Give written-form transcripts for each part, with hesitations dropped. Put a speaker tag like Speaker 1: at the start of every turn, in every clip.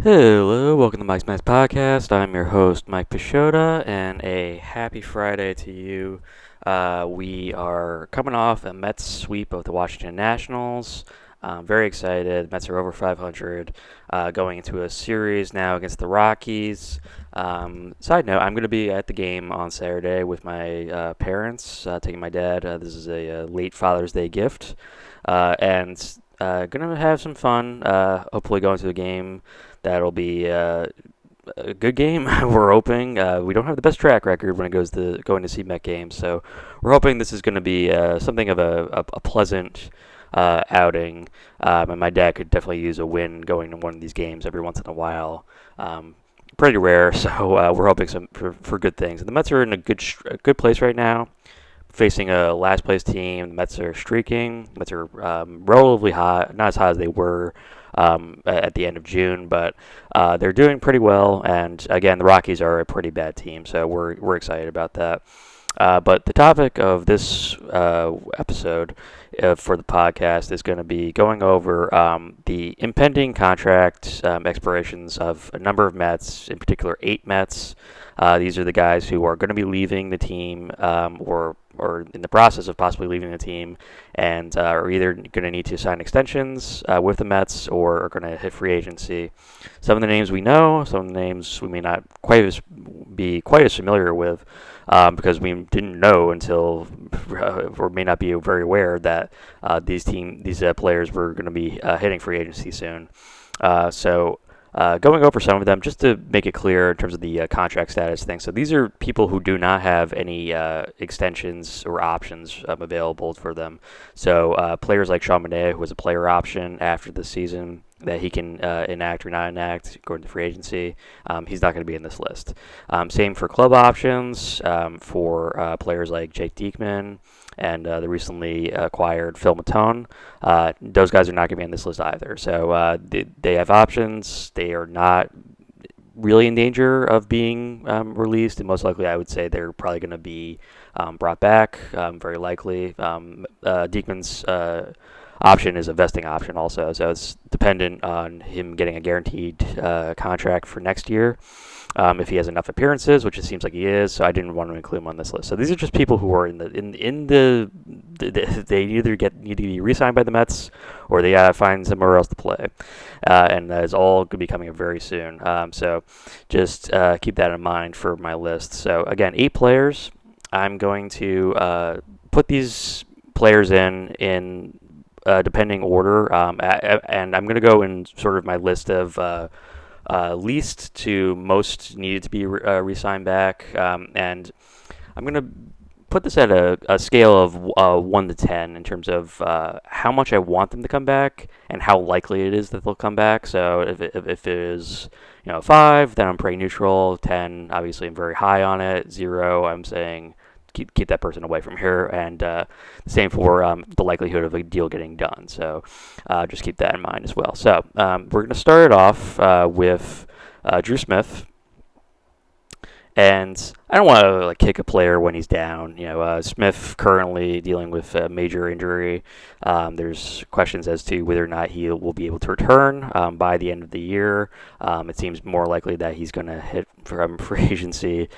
Speaker 1: Hello, welcome to Mike's Max Podcast. I'm your host, Mike Pashota, and a happy Friday to you. We are coming off a Mets sweep of the Washington Nationals. Very excited. Mets are over 500, going into a series now against the Rockies. Side note, I'm going to be at the game on Saturday with my parents, taking my dad. This is a late Father's Day gift. And gonna have some fun. Hopefully, going to the game. That'll be a good game. We're hoping. We don't have the best track record when it goes to going to see Met games, so we're hoping this is going to be something of a pleasant outing. And my dad could definitely use a win going to one of these games every once in a while. Pretty rare, so we're hoping for good things. And the Mets are in a good place right now, facing a last place team. The Mets are streaking. The Mets are relatively hot, not as hot as they were at the end of June, but they're doing pretty well. And again, the Rockies are a pretty bad team, so we're excited about that. But the topic of this episode for the podcast is going to be going over the impending contract expirations of a number of Mets, in particular 8 Mets. These are the guys who are going to be leaving the team or in the process of possibly leaving the team, and are either going to need to sign extensions with the Mets or are going to hit free agency. Some of the names we know, some of the names we may not be quite as familiar with, because we didn't know until, or may not be very aware that these players were going to be hitting free agency soon. So going over some of them, just to make it clear in terms of the contract status thing. So these are people who do not have any extensions or options available for them. So players like Sean Manaea, who has a player option after the season that he can enact or not enact according to free agency, he's not going to be in this list. Same for club options for players like Jake Diekman and the recently acquired Phil Matone. Those guys are not going to be on this list either. So they have options. They are not really in danger of being released, and most likely I would say they're probably going to be brought back, very likely. Diekman's option is a vesting option also, so it's dependent on him getting a guaranteed contract for next year. If he has enough appearances, which it seems like he is, so I didn't want to include him on this list. So these are just people who are they either need to be re-signed by the Mets or they find somewhere else to play, and that is all going to be coming up very soon. So just keep that in mind for my list. So again, 8 players. I'm going to put these players in depending order, and I'm going to go in sort of my list of least to most needed to be re-signed back, and I'm going to put this at a scale of 1 to 10 in terms of how much I want them to come back and how likely it is that they'll come back. So if it is 5, then I'm pretty neutral. 10, obviously I'm very high on it. 0, I'm saying keep that person away from here, and same for the likelihood of a deal getting done. So just keep that in mind as well. So we're going to start it off with Drew Smith. And I don't want to kick a player when he's down. Smith currently dealing with a major injury. There's questions as to whether or not he will be able to return by the end of the year. It seems more likely that he's going to hit from free agency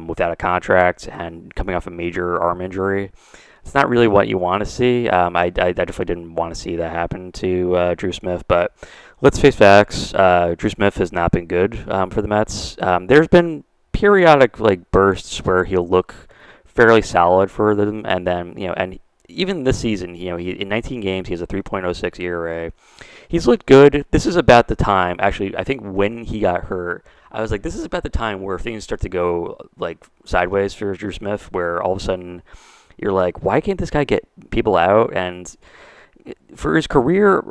Speaker 1: without a contract and coming off a major arm injury. It's not really what you want to see. I definitely didn't want to see that happen to Drew Smith, but let's face facts. Drew Smith has not been good for the Mets. There's been periodic bursts where he'll look fairly solid for them, and then and even this season, he in 19 games he has a 3.06 ERA. He's looked good. This is about the time, actually, I think when he got hurt, I was like, this is about the time where things start to go sideways for Drew Smith, where all of a sudden you're like, why can't this guy get people out? And for his career,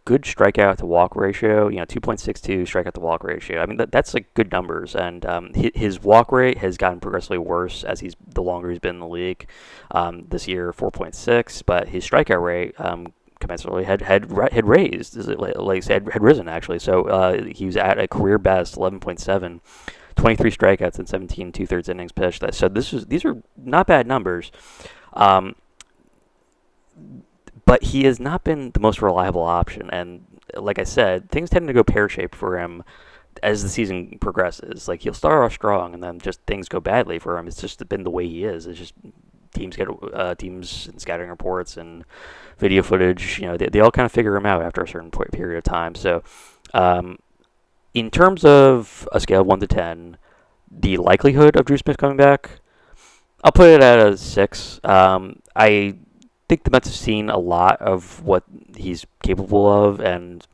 Speaker 1: good strikeout to walk ratio, 2.62 strikeout to walk ratio. I mean, that's good numbers, and his walk rate has gotten progressively worse as the longer he's been in the league. This year, 4.6, but his strikeout rate commensurately had raised, had risen actually. So he was at a career best 11.7. 23 strikeouts in 17 2/3 innings pitched. So these are not bad numbers. But he has not been the most reliable option, and like I said, things tend to go pear-shaped for him as the season progresses. Like he'll start off strong, and then just things go badly for him. It's just been the way he is. It's just teams and scouting reports and video footage. They all kind of figure him out after a certain period of time. So, in terms of a scale of 1 to 10, the likelihood of Drew Smith coming back, I'll put it at a 6. I think the Mets have seen a lot of what he's capable of, and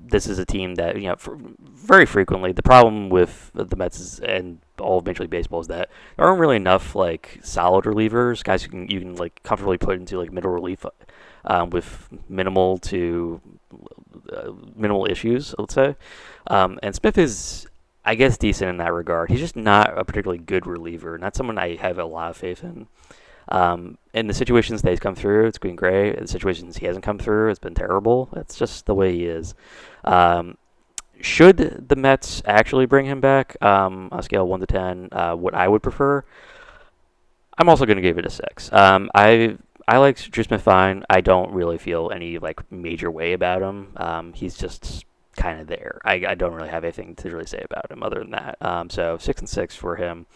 Speaker 1: this is a team that very frequently the problem with the Mets and all of Major League Baseball is that there aren't really enough like solid relievers, guys who you can like comfortably put into like middle relief with minimal issues, let's say. And Smith is, I guess, decent in that regard. He's just not a particularly good reliever, not someone I have a lot of faith in. In the situations that he's come through, it's been great. In the situations he hasn't come through, it's been terrible. That's just the way he is. Should the Mets actually bring him back on a scale of 1 to 10, what I would prefer, I'm also going to give it a 6. I like Drew Smith fine. I don't really feel any like major way about him. He's just kind of there. I don't really have anything to really say about him other than that. So 6 and 6 for him.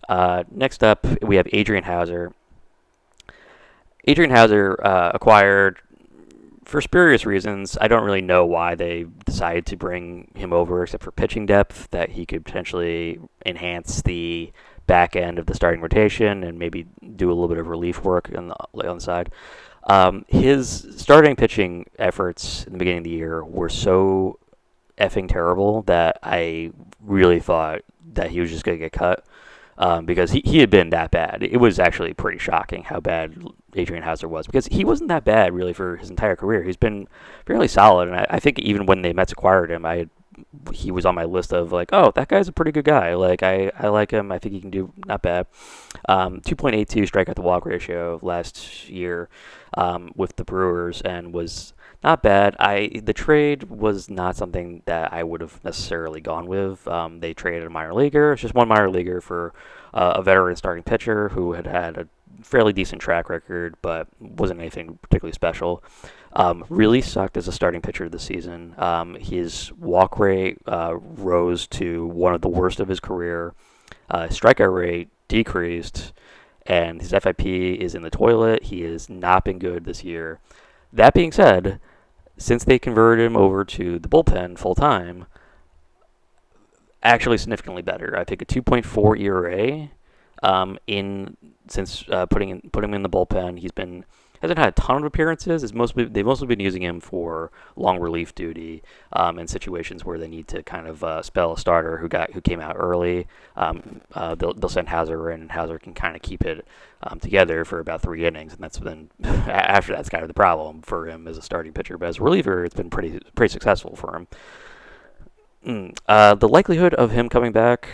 Speaker 1: Next up, we have Adrian Houser. Adrian Houser acquired for spurious reasons. I don't really know why they decided to bring him over, except for pitching depth, that he could potentially enhance the back end of the starting rotation and maybe do a little bit of relief work on the side. His starting pitching efforts in the beginning of the year were so effing terrible that I really thought that he was just going to get cut. Because he had been that bad. It was actually pretty shocking how bad Adrian Houser was, because he wasn't that bad really for his entire career. He's been fairly solid, and I think even when the Mets acquired him, he was on my list of like, oh, that guy's a pretty good guy. Like I like him. I think he can do not bad. 2.82 strikeout to walk ratio last year with the Brewers, and was not bad. The trade was not something that I would have necessarily gone with. They traded a minor leaguer. It's just one minor leaguer for a veteran starting pitcher who had a fairly decent track record, but wasn't anything particularly special. Really sucked as a starting pitcher this season. His walk rate rose to one of the worst of his career. Strikeout rate decreased, and his FIP is in the toilet. He has not been good this year. That being said, since they converted him over to the bullpen full time, actually significantly better. I think a 2.4 ERA since putting him in the bullpen. Hasn't had a ton of appearances. They've mostly been using him for long relief duty in situations where they need to kind of spell a starter who came out early. They'll send Houser in, and Houser can kind of keep it together for about 3 innings, and that's been after that's kind of the problem for him as a starting pitcher. But as a reliever, it's been pretty successful for him. The likelihood of him coming back,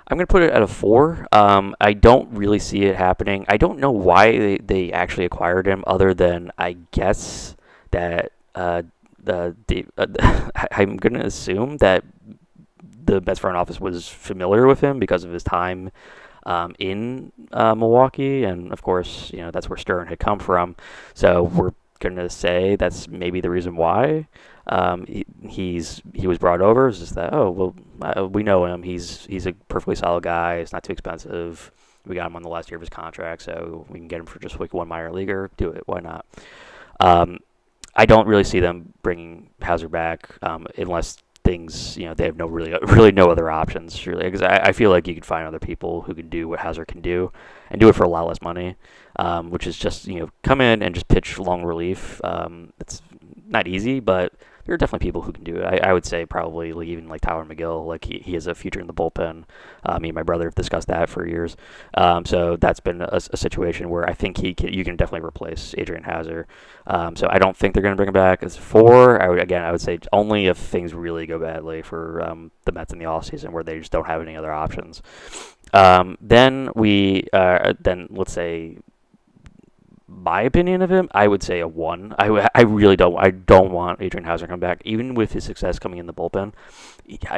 Speaker 1: I'm going to put it at a 4. I don't really see it happening. I don't know why they actually acquired him, other than I guess that I'm going to assume that the Mets front office was familiar with him because of his time in Milwaukee, and of course, that's where Stern had come from. So we're going to say that's maybe the reason why he was brought over. Is just that, we know him. He's a perfectly solid guy. It's not too expensive. We got him on the last year of his contract, so we can get him for just like one minor leaguer. Do it. Why not? I don't really see them bringing Houser back unless things, they have really no other options, really. Because I feel like you could find other people who can do what Houser can do and do it for a lot less money, which is just, come in and just pitch long relief. It's not easy, but there are definitely people who can do it. I would say probably even like Tyler McGill, like he has a future in the bullpen. Me and my brother have discussed that for years. So that's been a situation where I think you can definitely replace Adrian Houser. So I don't think they're going to bring him back. As 4, I would say only if things really go badly for the Mets in the offseason where they just don't have any other options. Then let's say my opinion of him, I would say a 1. I really don't want Adrian Hauser to come back, even with his success coming in the bullpen.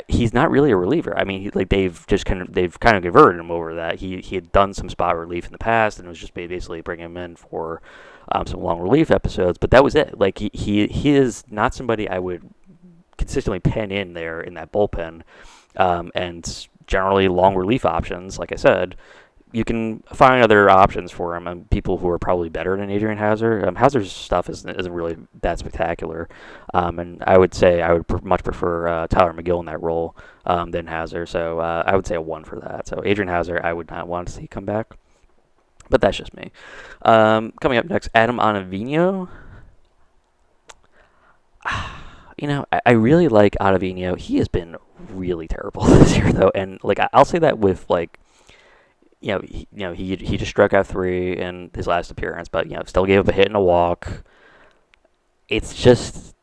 Speaker 1: He's not really a reliever. I mean, they've kind of converted him over that. He had done some spot relief in the past, and it was just basically bringing him in for some long relief episodes. But that was it. Like he is not somebody I would consistently pen in there in that bullpen, and generally long relief options. Like I said, you can find other options for him, and people who are probably better than Adrian Hauser. Hauser's stuff isn't really that spectacular, and I would say I would much prefer Tyler McGill in that role than Hauser. So I would say a 1 for that. So Adrian Hauser, I would not want to see come back, but that's just me. Coming up next, Adam Ottavino. I really like Ottavino. He has been really terrible this year, though, and like I'll say that with like. He just struck out 3 in his last appearance, but still gave up a hit and a walk. It's just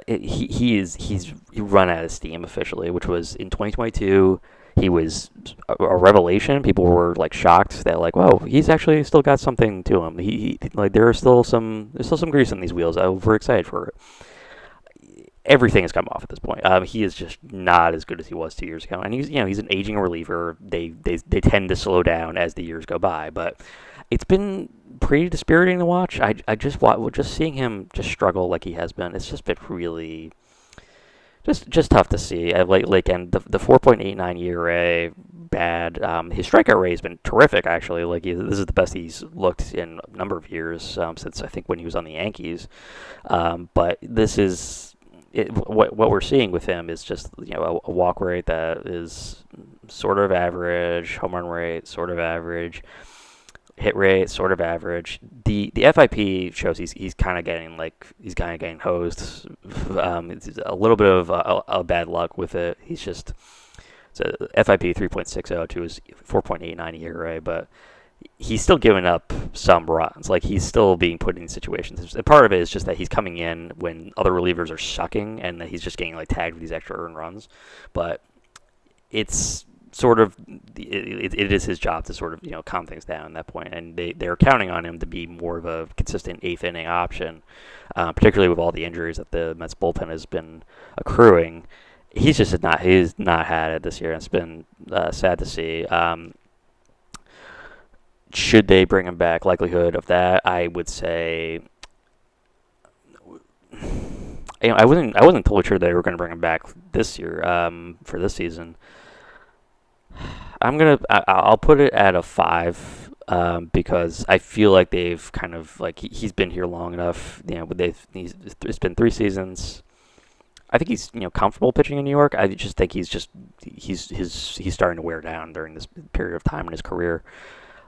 Speaker 1: he's run out of steam officially, which was in 2022. He was a revelation. People were like shocked that like, whoa, he's actually still got something to him. He like there's still some grease on these wheels. We're excited for it. Everything has come off at this point. He is just not as good as he was 2 years ago, and he's an aging reliever. They tend to slow down as the years go by, but it's been pretty dispiriting to watch. I just seeing him just struggle like he has been. It's just been really just tough to see. And the 4.89 ERA bad. His strikeout rate has been terrific actually. This is the best he's looked in a number of years since I think when he was on the Yankees. But this is. What we're seeing with him is just a walk rate that is sort of average, home run rate sort of average, hit rate sort of average. The FIP shows he's kind of getting hosed. It's a little bit of a bad luck with it. He's just FIP 3.60 to his 4.89 ERA, but he's still giving up some runs. Like, he's still being put in situations. Part of it is just that he's coming in when other relievers are sucking, and that he's just getting tagged with these extra earned runs. But it's sort of it is his job to sort of calm things down at that point, and they're counting on him to be more of a consistent eighth inning option, particularly with all the injuries that the Mets bullpen has been accruing. He's not had it this year. It's been sad to see. Should they bring him back? Likelihood of that, I would say. I wasn't totally sure they were going to bring him back this year for this season. I'll put it at a 5 because I feel like they've kind of he's been here long enough. It's been 3 seasons. I think he's comfortable pitching in New York. I just think he's starting to wear down during this period of time in his career.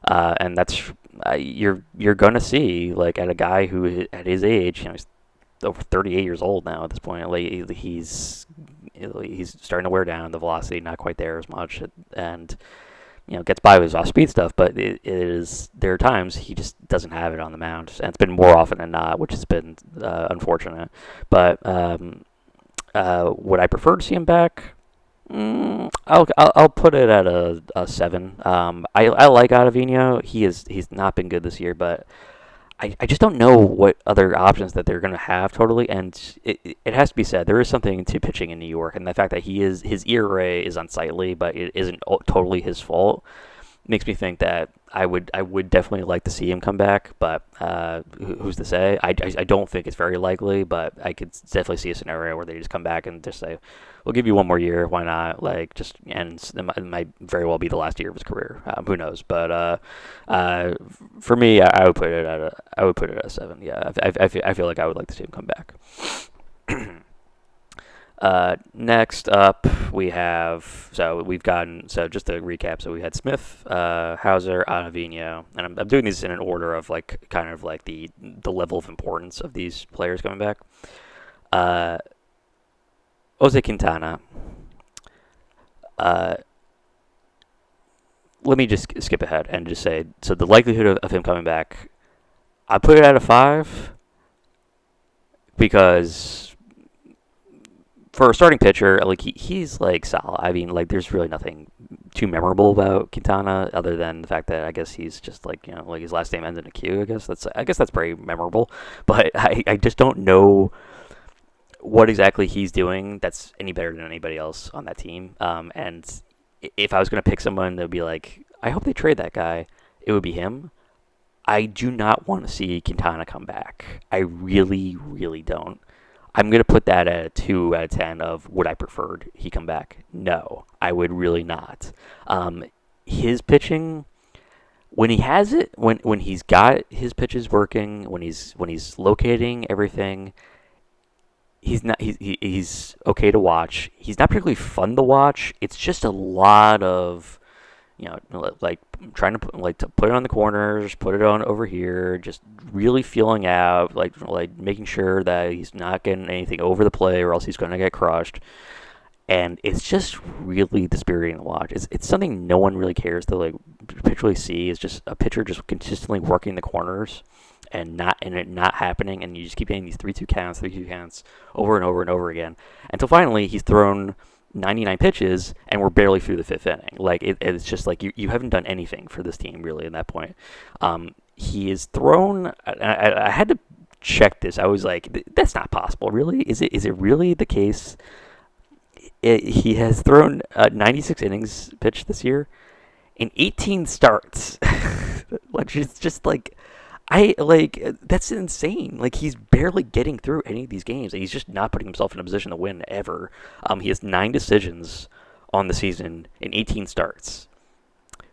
Speaker 1: And that's you're gonna see at a guy who at his age, he's over 38 years old now at this point. He's starting to wear down. The velocity not quite there as much, and gets by with his off-speed stuff. But there are times he just doesn't have it on the mound, and it's been more often than not, which has been unfortunate. But would I prefer to see him back? I'll put it at a 7. I like Ottavino. He's not been good this year, but I just don't know what other options that they're going to have totally. And it has to be said, there is something to pitching in New York, and the fact that his ERA is unsightly, but it isn't totally his fault, makes me think that I would definitely like to see him come back, but who's to say? I don't think it's very likely, but I could definitely see a scenario where they just come back and just say, we'll give you one more year, why not? And it might very well be the last year of his career. Who knows? But for me, I would put it at a 7. Yeah, I feel like I would like to see him come back. Next up, we have just to recap. So we had Smith, Hauser, Ottavino, and I'm doing these in an order of the level of importance of these players coming back. Jose Quintana. Let me just skip ahead and just say, so the likelihood of him coming back, I put it at a 5 because for a starting pitcher, he's solid. I mean, there's really nothing too memorable about Quintana, other than the fact that I guess he's just like like his last name ends in a Q. I guess that's very memorable, but I just don't know what exactly he's doing that's any better than anybody else on that team. And if I was gonna pick someone that would be like, I hope they trade that guy, it would be him. I do not want to see Quintana come back. I really, really don't. I'm going to put that at a 2 out of 10 of would I preferred he come back? No, I would really not. His pitching, when he has it, when he's got his pitches working, when he's locating everything, he's okay to watch. He's not particularly fun to watch. It's just a lot of like trying to put it on the corners, put it on over here, just really feeling out, like making sure that he's not getting anything over the play, or else he's going to get crushed. And it's just really dispiriting to watch. It's something no one really cares to like particularly see. It's just a pitcher just consistently working the corners and it not happening, and you just keep getting these 3-2 counts over and over and over again until finally he's thrown 99 pitches, and we're barely through the fifth inning. Like it's just like you haven't done anything for this team really at that point. He is thrown. I had to check this. I was like, that's not possible. Really, is it really the case? He has thrown 96 innings pitched this year in 18 starts. Like it's just like. That's insane. Like he's barely getting through any of these games. He's just not putting himself in a position to win ever. He has 9 decisions on the season in 18 starts.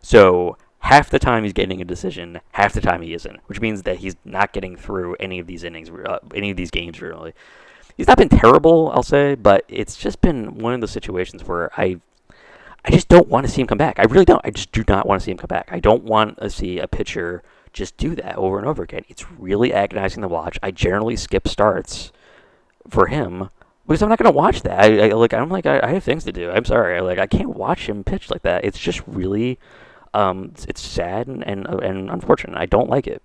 Speaker 1: So half the time he's getting a decision, half the time he isn't, which means that he's not getting through any of these innings, any of these games really. He's not been terrible, I'll say, but it's just been one of those situations where I just don't want to see him come back. I really don't. I just do not want to see him come back. I don't want to see a pitcher just do that over and over again. It's really agonizing to watch. I generally skip starts for him because I'm not going to watch that. I have things to do. I'm sorry. I can't watch him pitch like that. It's just really, it's sad and unfortunate. I don't like it.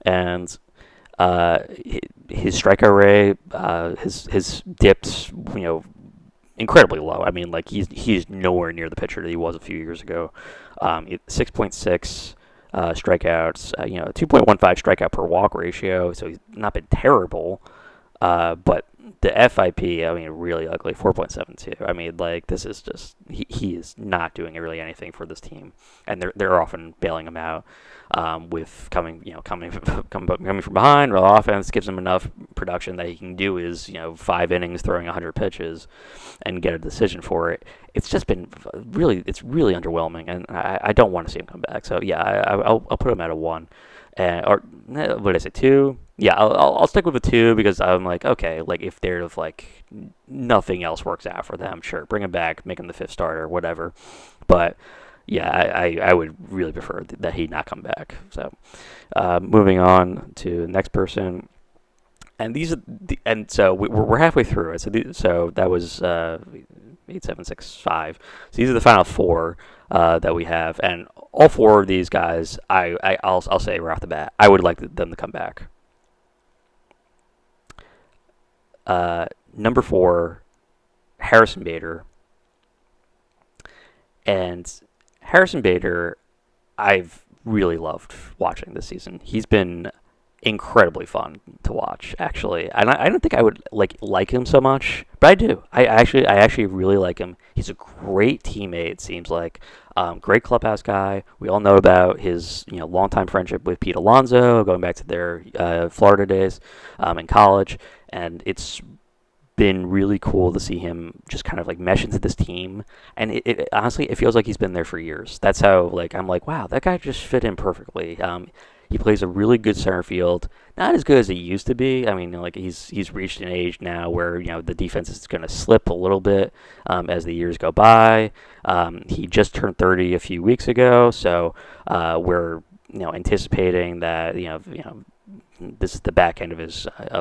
Speaker 1: And his strikeout rate, his dips, incredibly low. I mean, like he's nowhere near the pitcher that he was a few years ago. 6.6 strikeouts, 2.15 strikeout per walk ratio. So he's not been terrible, but the FIP, I mean, really ugly, 4.72. I mean, like this is just he is not doing really anything for this team, and they're often bailing him out. With coming from behind, or the offense gives him enough production that he can do his 5 innings throwing 100 pitches and get a decision for it. It's just been really underwhelming, and I don't want to see him come back. So yeah, I'll put him at a 1, or what did I say, 2? Yeah, I'll stick with a 2 because I'm like, okay, like if they're like nothing else works out for them, sure, bring him back, make him the 5th starter, whatever, but. Yeah, I would really prefer that he not come back. So, moving on to the next person, and so we're halfway through it. So that was 8, 7, 6, 5. So these are the final 4 that we have, and all 4 of these guys, I'll say right off the bat, I would like them to come back. Number 4, Harrison Bader, and Harrison Bader, I've really loved watching this season. He's been incredibly fun to watch, actually. And I don't think I would like him so much, but I do. I actually really like him. He's a great teammate, it seems like. Great clubhouse guy. We all know about his longtime friendship with Pete Alonso, going back to their Florida days in college, and it's been really cool to see him just kind of mesh into this team, and it honestly it feels like he's been there for years. That's how I'm like, wow, that guy just fit in perfectly. He plays a really good center field, not as good as he used to be. I mean, he's reached an age now where the defense is going to slip a little bit as the years go by. He just turned 30 a few weeks ago, so we're anticipating that this is the back end of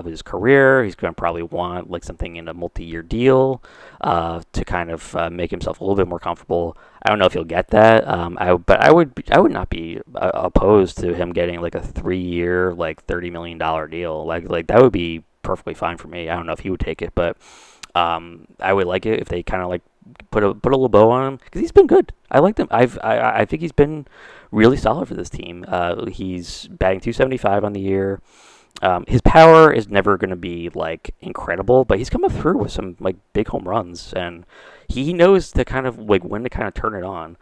Speaker 1: his career. He's going to probably want something in a multi-year deal to kind of make himself a little bit more comfortable. I don't know if he'll get that, but I would not be opposed to him getting a 3-year $30 million deal. Like that would be perfectly fine for me. I don't know if he would take it, but I would like it if they kind of put a little bow on him because he's been good. I like him. I think he's been really solid for this team. He's batting 275 on the year. His power is never going to be like incredible, but he's coming through with some like big home runs, and he knows to kind of like when to kind of turn it on.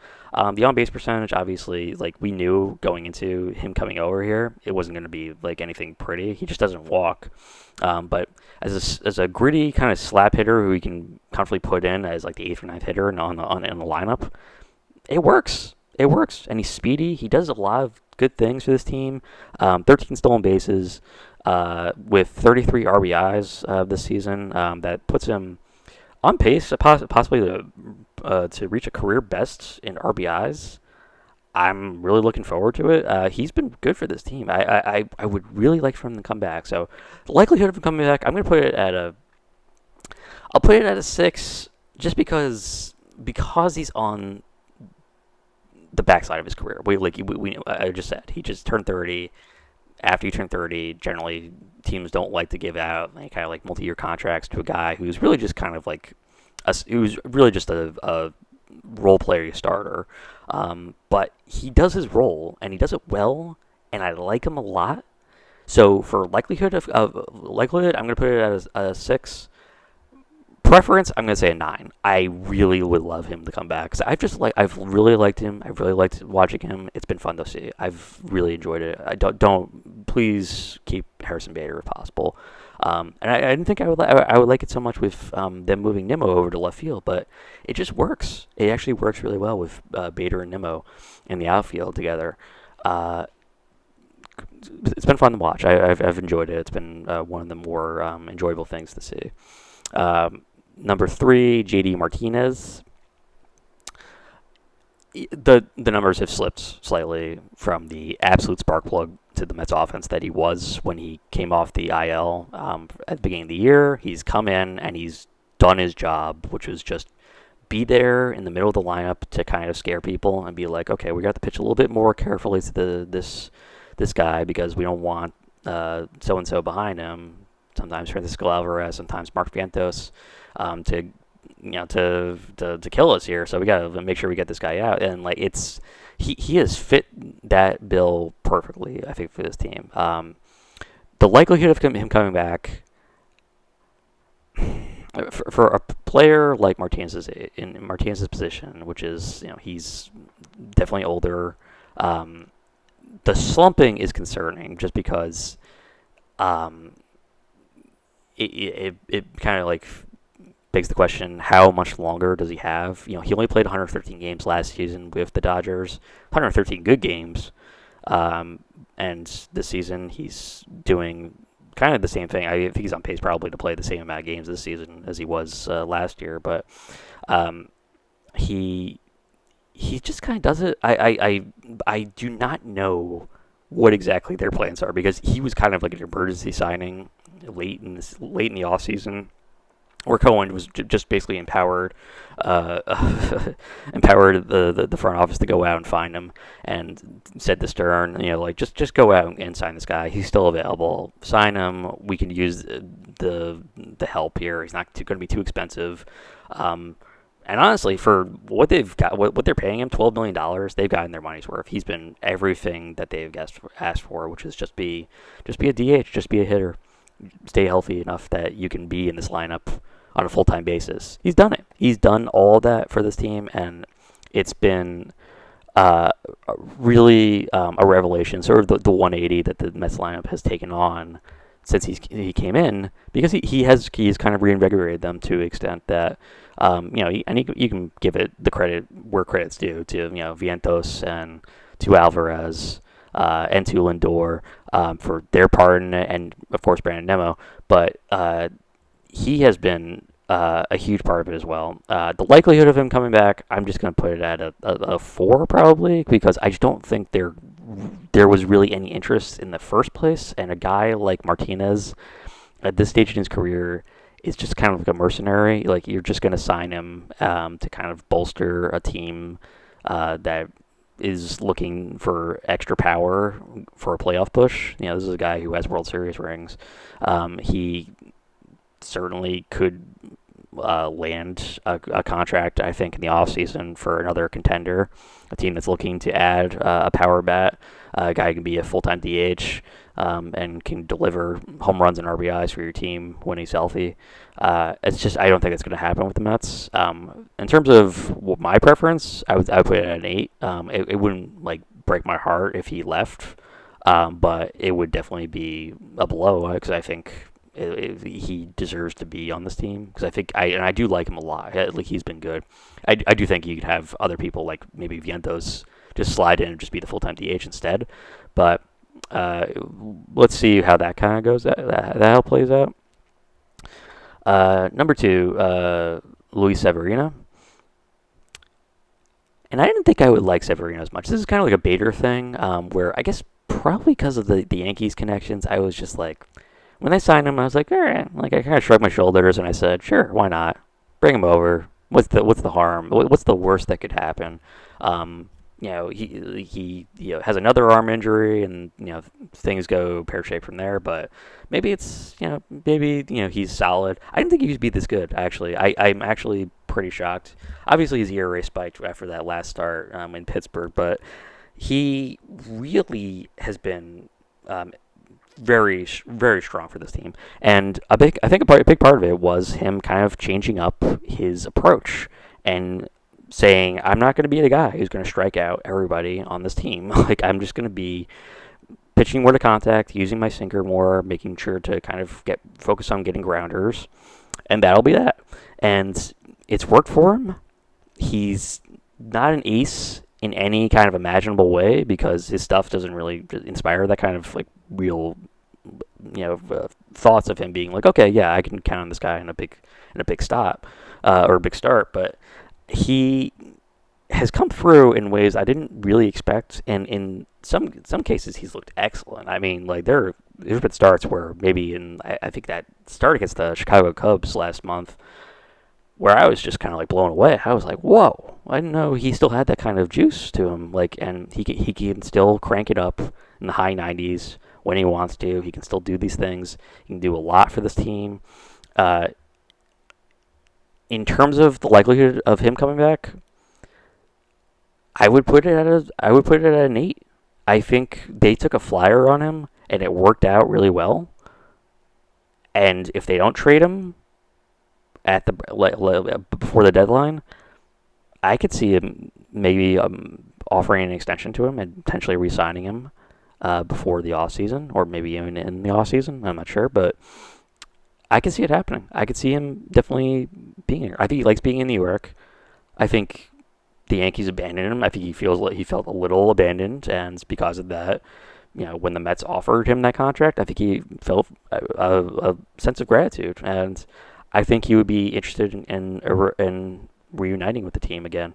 Speaker 1: The on base percentage, obviously, like we knew going into him coming over here, it wasn't going to be like anything pretty. He just doesn't walk. But as a gritty kind of slap hitter who he can comfortably put in as like the eighth or ninth hitter in the lineup, it works. It works, and he's speedy. He does a lot of good things for this team. 13 stolen bases, with 33 RBIs this season. That puts him on pace, possibly to reach a career best in RBIs. I'm really looking forward to it. He's been good for this team. I would really like for him to come back. So the likelihood of him coming back, I'm gonna put it at a. I'll put it at a 6, just because he's on the backside of his career. I just said he just turned 30. After you turn 30, generally teams don't like to give out like kind of like multi-year contracts to a guy who's really just kind of like who's really just a role player starter. But he does his role and he does it well, and I like him a lot. So for likelihood, I'm gonna put it at a 6. Preference, I'm gonna say a 9. I really would love him to come back because I've really liked him. I've really liked watching him. It's been fun to see. I've really enjoyed it. I don't please keep Harrison Bader if possible. And I didn't think I would like it so much with them moving Nimmo over to left field, but it just works. It actually works really well with Bader and Nimmo in the outfield together. It's been fun to watch. I've enjoyed it. It's been one of the more enjoyable things to see. Number 3, JD Martinez. The numbers have slipped slightly from the absolute spark plug to the Mets offense that he was when he came off the IL at the beginning of the year. He's come in and he's done his job, which was just be there in the middle of the lineup to kind of scare people and be like, okay, we got to pitch a little bit more carefully to this guy because we don't want so and so behind him. Sometimes Francisco Alvarez, sometimes Mark Vientos, to kill us here. So we gotta make sure we get this guy out. And like he has fit that bill perfectly, I think, for this team. The likelihood of him coming back for a player like Martinez in Martinez's position, which is he's definitely older. The slumping is concerning just because. It kind of like begs the question, how much longer does he have? He only played 113 games last season with the Dodgers, 113 good games, and this season he's doing kind of the same thing. I think he's on pace probably to play the same amount of games this season as he was last year, but he just kind of does it. I do not know what exactly their plans are because he was kind of like an emergency signing late in the offseason, where Cohen was just basically empowered the front office to go out and find him, and said to Stern, just go out and sign this guy. He's still available. Sign him. We can use the help here. He's not going to be too expensive. And honestly, for what they've got, what they're paying him, $12 million, they've gotten their money's worth. He's been everything that they've asked for, which is just be a DH, just be a hitter. Stay healthy enough that you can be in this lineup on a full-time basis. He's done it. He's done all that for this team, and it's been really a revelation, sort of the 180 that the Mets lineup has taken on since he came in, because he's kind of reinvigorated them to the extent that you can give it the credit where credit's due to Vientos and to Alvarez. And to Lindor for their part in it, and of course Brandon Nimmo, but he has been a huge part of it as well. The likelihood of him coming back, I'm just going to put it at a 4 probably, because I just don't think there was really any interest in the first place, and a guy like Martinez at this stage in his career is just kind of like a mercenary. Like, you're just going to sign him to kind of bolster a team that is looking for extra power for a playoff push. This is a guy who has World Series rings. He certainly could land a contract, I think, in the offseason for another contender, a team that's looking to add a power bat, a guy who can be a full-time DH, and can deliver home runs and RBIs for your team when he's healthy. It's just I don't think it's going to happen with the Mets. In terms of my preference, I would put it at an 8. It wouldn't like break my heart if he left, but it would definitely be a blow because I think he deserves to be on this team because I do like him a lot. Like he's been good. I do think you could have other people like maybe Vientos just slide in and just be the full-time DH instead. But let's see how that kind of goes. That how it plays out. Number 2, Luis Severino. And I didn't think I would like Severino as much. This is kind of like a Bader thing, where I guess probably because of the Yankees connections, I was just like, when they signed him, I was like, all right. Like I kind of shrugged my shoulders and I said, sure, why not? Bring him over. What's the harm? What's the worst that could happen? He has another arm injury, and things go pear shaped from there. But maybe he's solid. I didn't think he would be this good. Actually, I'm actually pretty shocked. Obviously, his ERA spiked after that last start in Pittsburgh, but he really has been very, very strong for this team. And I think a big part of it was him kind of changing up his approach and saying, I'm not going to be the guy who's going to strike out everybody on this team. Like, I'm just going to be pitching more to contact, using my sinker more, making sure to kind of focus on getting grounders, and that'll be that. And it's worked for him. He's not an ace in any kind of imaginable way because his stuff doesn't really inspire that kind of like real, thoughts of him being like, okay, yeah, I can count on this guy in a big stop or a big start, but he has come through in ways I didn't really expect, and in some cases he's looked excellent. I mean, like there's been starts where maybe I think that start against the Chicago Cubs last month, where I was just kind of like blown away. I was like, whoa, I didn't know he still had that kind of juice to him. Like, and he can still crank it up in the high 90s when he wants to. He can still do these things. He can do a lot for this team. In terms of the likelihood of him coming back, I would put it at an 8. I think they took a flyer on him and it worked out really well. And if they don't trade him at before the deadline, I could see him maybe offering an extension to him and potentially re-signing him before the offseason, or maybe even in the offseason. I'm not sure, but I can see it happening. I could see him definitely being here. I think he likes being in New York. I think the Yankees abandoned him. I think he felt a little abandoned, and because of that, when the Mets offered him that contract, I think he felt a sense of gratitude, and I think he would be interested in reuniting with the team again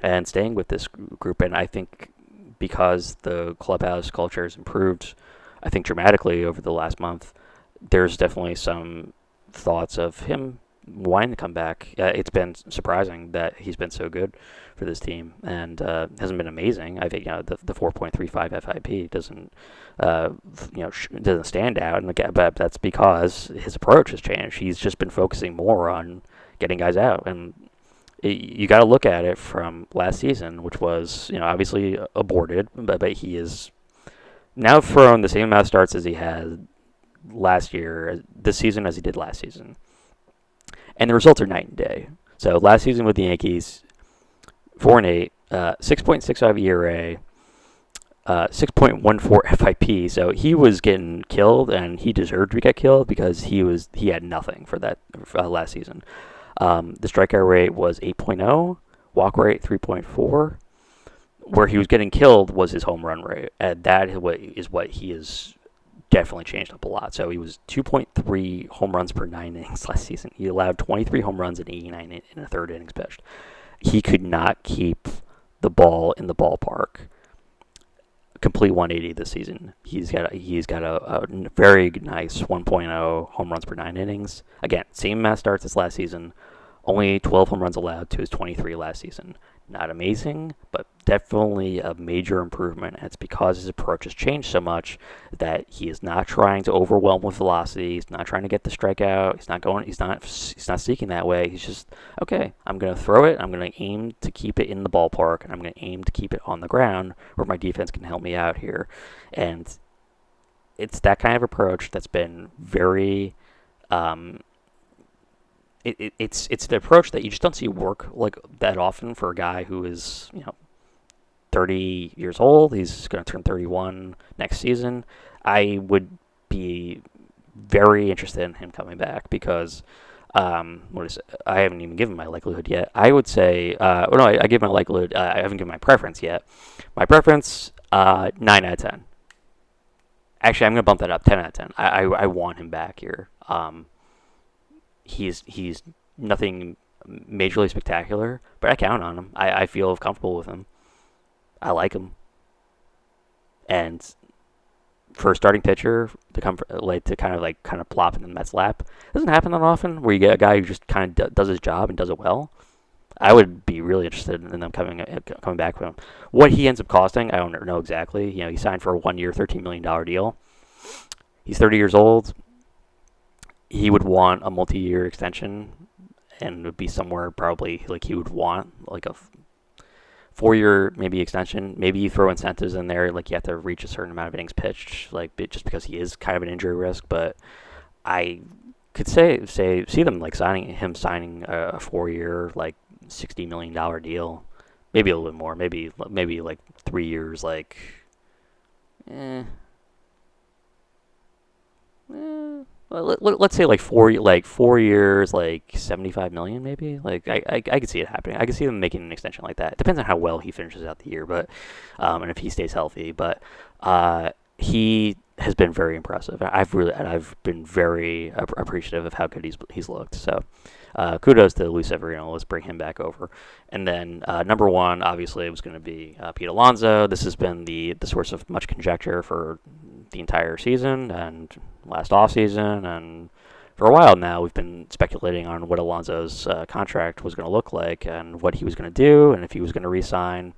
Speaker 1: and staying with this group. And I think because the clubhouse culture has improved, I think dramatically over the last month, there's definitely some thoughts of him wanting to come back. It's been surprising that he's been so good for this team and hasn't been amazing. I think the 4.35 FIP doesn't doesn't stand out, but that's because his approach has changed. He's just been focusing more on getting guys out, and you got to look at it from last season, which was obviously aborted, but he is now thrown the same amount of starts as he had this season as he did last season. And the results are night and day. So last season with the Yankees, 4-8, 6.65 ERA, 6.14 FIP. So he was getting killed, and he deserved to get killed because he had nothing for that last season. The strikeout rate was 8.0, walk rate 3.4. Where he was getting killed was his home run rate, and that is what he is definitely changed up a lot. So he was 2.3 home runs per 9 innings last season. He allowed 23 home runs in 89 in a third innings pitched. He could not keep the ball in the ballpark. Complete 180 this season. He's got a very nice 1.0 home runs per 9 innings. Again, same amount of starts as last season, Only 12 home runs allowed to his 23 last season. Not amazing, but definitely a major improvement. And it's because his approach has changed so much that he is not trying to overwhelm with velocity. He's not trying to get the strikeout. He's not seeking that way. He's just, okay, I'm going to throw it. I'm going to aim to keep it in the ballpark, and I'm going to aim to keep it on the ground where my defense can help me out here. And it's that kind of approach that's been very it's the approach that you just don't see work like that often for a guy who is 30 years old. He's going to turn 31 next season. I would be very interested in him coming back because I haven't even given my likelihood yet. I would say I give my likelihood. I haven't given my preference yet. My preference 9 out of 10. Actually, I'm going to bump that up 10 out of 10. I want him back here. He's nothing majorly spectacular, but I count on him. I feel comfortable with him. I like him. And for a starting pitcher to come to kind of plop in the Mets lap, it doesn't happen that often. Where you get a guy who just kind of does his job and does it well. I would be really interested in them coming back with him. What he ends up costing, I don't know exactly. He signed for a 1-year, $13 million deal. He's 30 years old. He would want a multi-year extension, and it would be somewhere probably like he would want like a 4-year maybe extension. Maybe you throw incentives in there, like you have to reach a certain amount of innings pitched, like just because he is kind of an injury risk. But I could see them like signing a 4-year like $60 million deal, maybe a little bit more, maybe like 3 years, like let's say like 4 years, like $75 million, maybe. Like I could see it happening. I could see them making an extension like that. It depends on how well he finishes out the year, but and if he stays healthy. But he has been very impressive. I've been very appreciative of how good he's looked. So kudos to Luis Severino. Let's bring him back over. And then number one, obviously, it was going to be Pete Alonso. This has been the source of much conjecture for the entire season and last offseason, and for a while now we've been speculating on what Alonso's contract was going to look like and what he was going to do and if he was going to re-sign.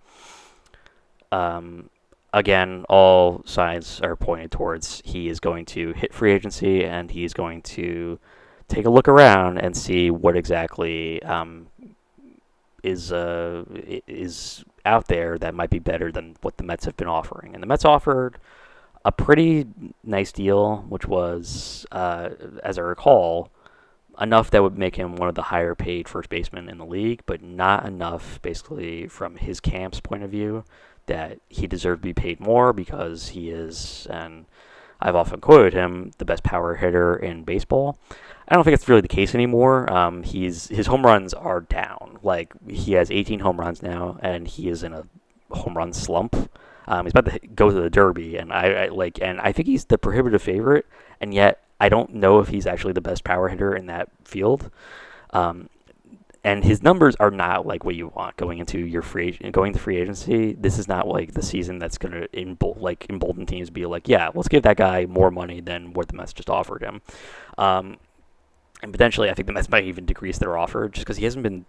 Speaker 1: Again, all signs are pointed towards he is going to hit free agency and he's going to take a look around and see what exactly is out there that might be better than what the Mets have been offering. And the Mets offered a pretty nice deal, which was, as I recall, enough that would make him one of the higher paid first basemen in the league, but not enough, basically, from his camp's point of view, that he deserved to be paid more because he is, and I've often quoted him, the best power hitter in baseball. I don't think it's really the case anymore. His home runs are down. Like, he has 18 home runs now, and he is in a home run slump. He's about to go to the Derby, and I think he's the prohibitive favorite, and yet I don't know if he's actually the best power hitter in that field. And his numbers are not like what you want going into free agency. This is not like the season that's going to embolden teams to be like, yeah, let's give that guy more money than what the Mets just offered him. And potentially, I think the Mets might even decrease their offer just because he hasn't been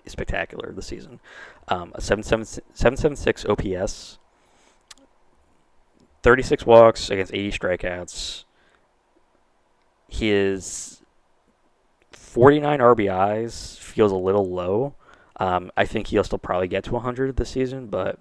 Speaker 1: spectacular this season. A 776 OPS, 36 walks against 80 strikeouts. His 49 RBIs feels a little low. I think he'll still probably get to 100 this season, but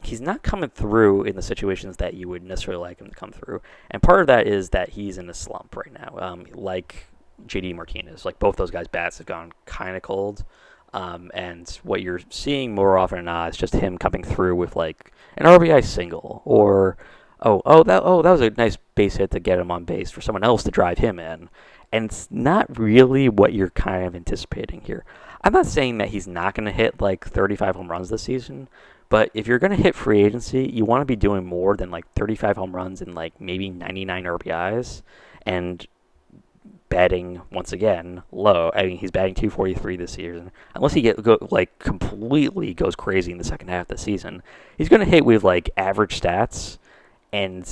Speaker 1: he's not coming through in the situations that you would necessarily like him to come through. And part of that is that he's in a slump right now. Like JD Martinez, like both those guys' bats have gone kind of cold. And what you're seeing more often than not is just him coming through with like an RBI single or that was a nice base hit to get him on base for someone else to drive him in. And it's not really what you're kind of anticipating here. I'm not saying that he's not going to hit like 35 home runs this season, but if you're going to hit free agency, you want to be doing more than like 35 home runs and like maybe 99 RBIs and batting once again low. I mean, he's batting 243 this season. Unless he completely goes crazy in the second half of the season, he's going to hit with like average stats. And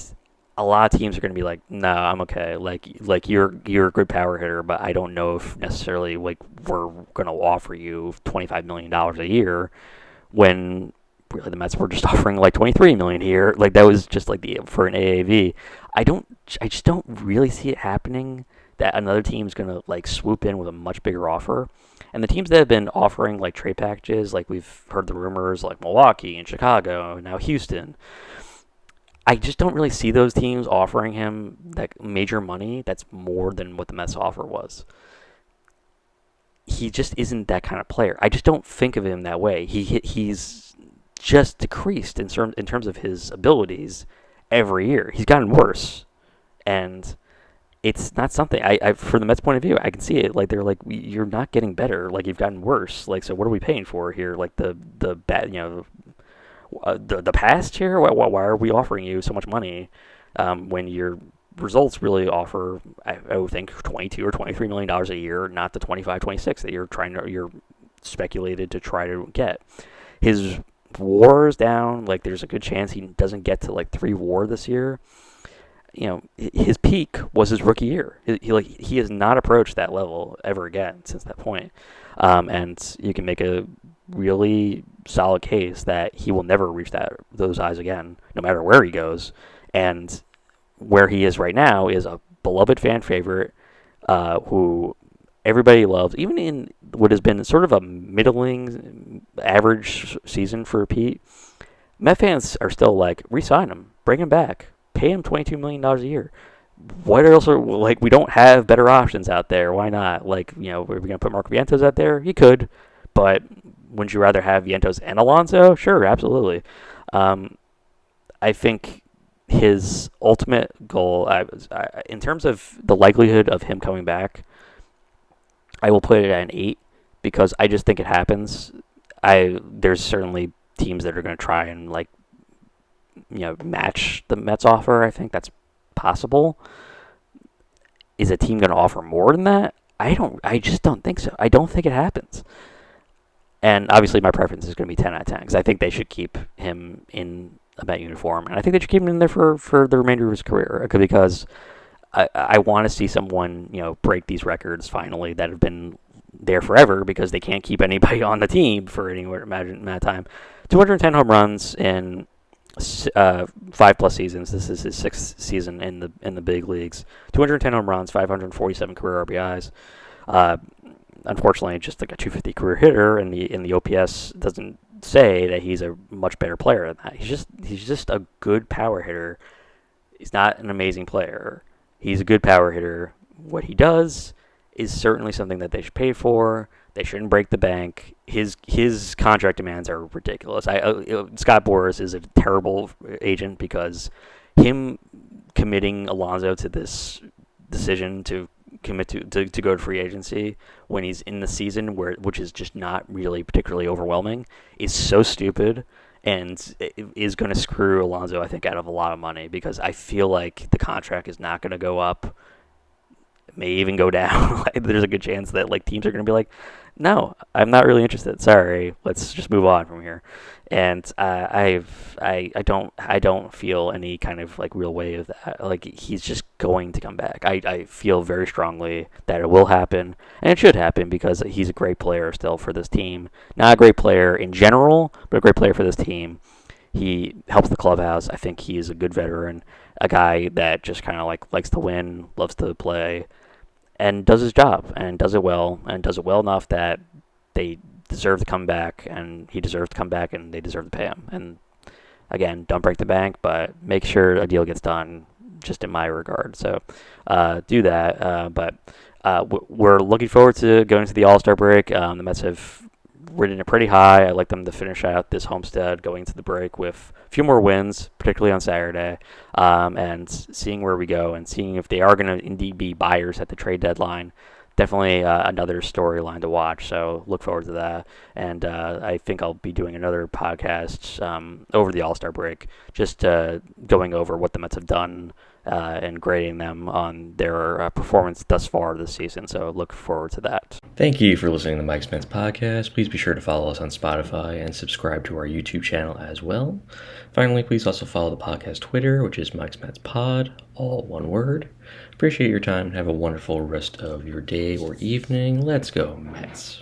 Speaker 1: a lot of teams are going to be like, no, I'm okay. Like you're a good power hitter, but I don't know if necessarily like we're going to offer you $25 million a year when really the Mets were just offering like 23 million a year. Like that was just like the for an AAV. I just don't really see it happening that another team's going to like swoop in with a much bigger offer. And the teams that have been offering like trade packages, like we've heard the rumors like Milwaukee and Chicago and now Houston, I just don't really see those teams offering him that major money that's more than what the Mets offer was. He just isn't that kind of player. I just don't think of him that way. He's just decreased in terms of his abilities every year. He's gotten worse, and it's not something I from the Mets point of view, I can see it. Like they're like, you're not getting better. Like you've gotten worse. Like so, what are we paying for here? Like the bad, the past here. Why are we offering you so much money when your results really offer, I would think, 22 or 23 million dollars a year, not the 25, 26 that you're speculated to try to get. His WAR is down. Like there's a good chance he doesn't get to like 3 WAR this year. His peak was his rookie year. He has not approached that level ever again since that point. And you can make a really solid case that he will never reach those highs again, no matter where he goes. And where he is right now is a beloved fan favorite who everybody loves, even in what has been sort of a middling average season for Pete. Met fans are still like, re-sign him, bring him back, pay him $22 million a year. What else are, like, we don't have better options out there. Why not? Like, are we going to put Mark Vientos out there? You could, but wouldn't you rather have Vientos and Alonso? Sure, absolutely. I think his ultimate goal, in terms of the likelihood of him coming back, I will put it at an 8 because I just think it happens. There's certainly teams that are going to try and like match the Mets offer. I think that's possible. Is a team going to offer more than that? I just don't think so. I don't think it happens. And obviously my preference is going to be 10 out of 10 because I think they should keep him in a Met uniform. And I think they should keep him in there for the remainder of his career because I want to see someone, break these records finally that have been there forever because they can't keep anybody on the team for any amount of time. 210 home runs in 5+ seasons. This is his 6th season in the big leagues. 210 home runs, 547 career RBIs. Unfortunately, just like a 250 career hitter, and the OPS doesn't say that he's a much better player than that. He's just a good power hitter. He's not an amazing player. He's a good power hitter. What he does is certainly something that they should pay for. They shouldn't break the bank. His contract demands are ridiculous. Scott Boras is a terrible agent because him committing Alonso to this decision to commit to go to free agency when he's in the season which is just not really particularly overwhelming is so stupid and is going to screw Alonso, I think, out of a lot of money because I feel like the contract is not going to go up. It may even go down. There's a good chance that like teams are going to be like, no, I'm not really interested. Sorry, let's just move on from here. And I don't feel any kind of like real way of that. Like he's just going to come back. I feel very strongly that it will happen, and it should happen because he's a great player still for this team. Not a great player in general, but a great player for this team. He helps the clubhouse. I think he is a good veteran, a guy that just kind of like likes to win, loves to play, and does his job and does it well enough that they deserve to come back and he deserves to come back and they deserve to pay him. And again, don't break the bank, but make sure a deal gets done, just in my regard. So do that. But we're looking forward to going to the All-Star break. The Mets have ridden it pretty high. I'd like them to finish out this homestand going into the break with a few more wins, particularly on Saturday, and seeing where we go and seeing if they are going to indeed be buyers at the trade deadline. Definitely another storyline to watch, so look forward to that. And I think I'll be doing another podcast over the All-Star break, just going over what the Mets have done and grading them on their performance thus far this season. So look forward to that.
Speaker 2: Thank you for listening to the Mike Spence Podcast. Please be sure to follow us on Spotify and subscribe to our YouTube channel as well. Finally, please also follow the podcast Twitter, which is Mike Spence Pod, all one word. Appreciate your time and have a wonderful rest of your day or evening. Let's go, Mets.